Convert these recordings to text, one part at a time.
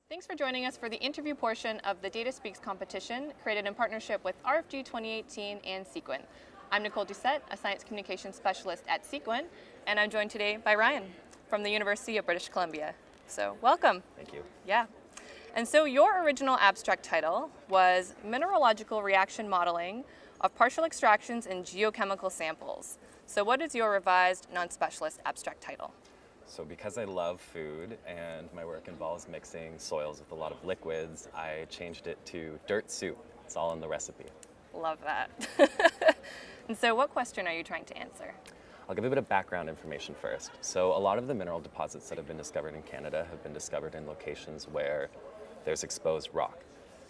Thanks for joining us for the interview portion of the Data Speaks competition, created in partnership with RFG 2018 and Sequent. I'm Nicole Doucette, a Science Communication Specialist at Sequent, and I'm joined today by Ryan from the University of British Columbia. So, welcome. Thank you. Yeah. And so your original abstract title was Mineralogical Reaction Modeling of Partial Extractions in Geochemical Samples. So what is your revised non-specialist abstract title? So because I love food and my work involves mixing soils with a lot of liquids, I changed it to dirt soup. It's all in the recipe. Love that. And so what question are you trying to answer? I'll give a bit of background information first. So a lot of the mineral deposits that have been discovered in Canada have been discovered in locations where there's exposed rock.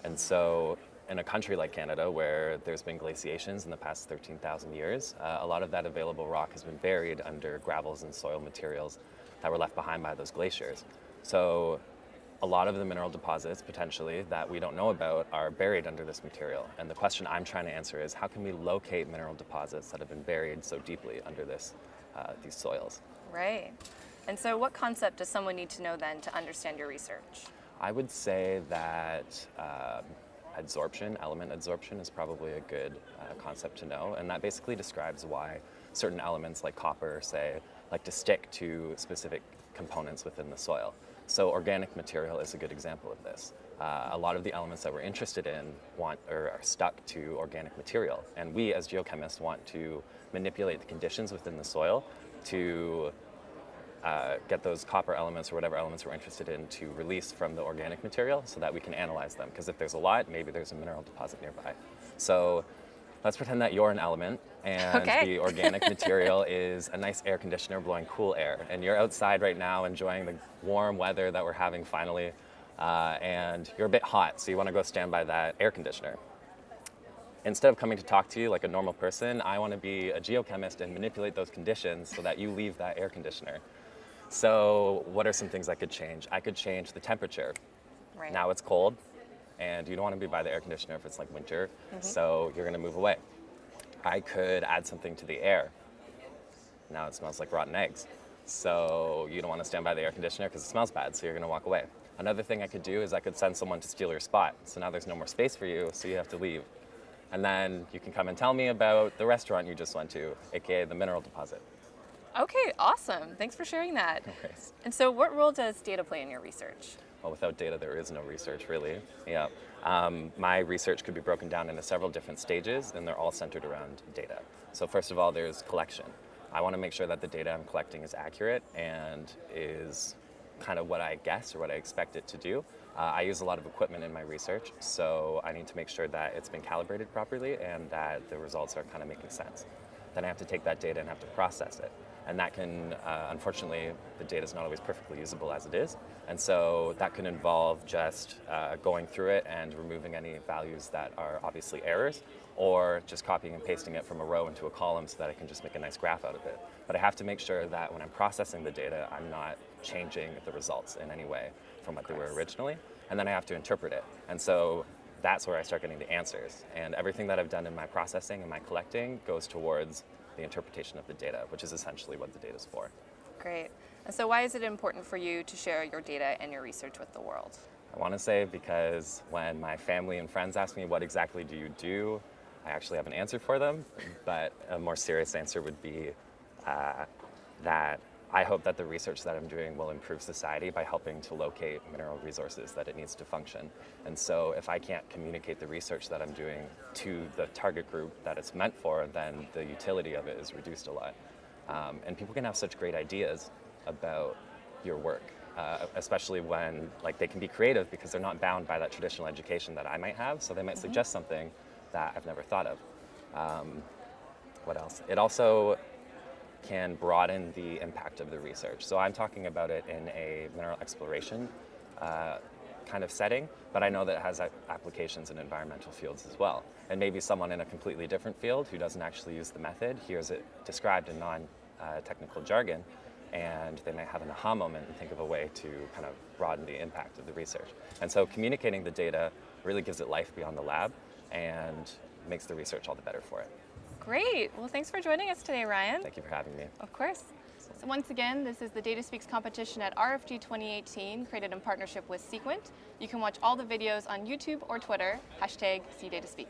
And so in a country like Canada, where there's been glaciations in the past 13,000 years, a lot of that available rock has been buried under gravels and soil materials that were left behind by those glaciers. So a lot of the mineral deposits, potentially, that we don't know about are buried under this material. And the question I'm trying to answer is, how can we locate mineral deposits that have been buried so deeply under these soils? Right. And so what concept does someone need to know then to understand your research? I would say that element adsorption is probably a good concept to know, and that basically describes why certain elements like copper, say, like to stick to specific components within the soil. So organic material is a good example of this. A lot of the elements that we're interested in are stuck to organic material, and we as geochemists want to manipulate the conditions within the soil to get those copper elements or whatever elements we're interested in to release from the organic material so that we can analyze them. Because if there's a lot, maybe there's a mineral deposit nearby. So let's pretend that you're an element and the organic material is a nice air conditioner blowing cool air. And you're outside right now enjoying the warm weather that we're having finally. And you're a bit hot, so you want to go stand by that air conditioner. Instead of coming to talk to you like a normal person, I want to be a geochemist and manipulate those conditions so that you leave that air conditioner. So what are some things I could change? I could change the temperature. Right. Now it's cold, and you don't want to be by the air conditioner if it's like winter, so you're going to move away. I could add something to the air. Now it smells like rotten eggs, so you don't want to stand by the air conditioner because it smells bad, so you're going to walk away. Another thing I could do is I could send someone to steal your spot, so now there's no more space for you, so you have to leave. And then you can come and tell me about the restaurant you just went to, aka the mineral deposit. Okay, awesome. Thanks for sharing that. Okay. And so what role does data play in your research? Well, without data, there is no research, really. Yeah. My research could be broken down into several different stages, and they're all centered around data. So first of all, there's collection. I want to make sure that the data I'm collecting is accurate and is kind of what I guess or what I expect it to do. I use a lot of equipment in my research, so I need to make sure that it's been calibrated properly and that the results are kind of making sense. Then I have to take that data and have to process it. And that can, unfortunately, the data is not always perfectly usable as it is. And so that can involve just going through it and removing any values that are obviously errors, or just copying and pasting it from a row into a column so that I can just make a nice graph out of it. But I have to make sure that when I'm processing the data, I'm not changing the results in any way from what they were originally. And then I have to interpret it. And so that's where I start getting the answers. And everything that I've done in my processing and my collecting goes towards the interpretation of the data, which is essentially what the data is for. Great. And so why is it important for you to share your data and your research with the world? I want to say because when my family and friends ask me what exactly do you do, I actually have an answer for them, but a more serious answer would be that I hope that the research that I'm doing will improve society by helping to locate mineral resources that it needs to function. And so if I can't communicate the research that I'm doing to the target group that it's meant for, then the utility of it is reduced a lot. And people can have such great ideas about your work, especially when they can be creative because they're not bound by that traditional education that I might have, so they might suggest something that I've never thought of. What else? It also can broaden the impact of the research. So I'm talking about it in a mineral exploration kind of setting, but I know that it has applications in environmental fields as well. And maybe someone in a completely different field who doesn't actually use the method hears it described in non-technical jargon, and they might have an aha moment and think of a way to kind of broaden the impact of the research. And so communicating the data really gives it life beyond the lab and makes the research all the better for it. Great. Well, thanks for joining us today, Ryan. Thank you for having me. Of course. So once again, this is the Data Speaks competition at RFG 2018, created in partnership with Sequent. You can watch all the videos on YouTube or Twitter, #CDataSpeak.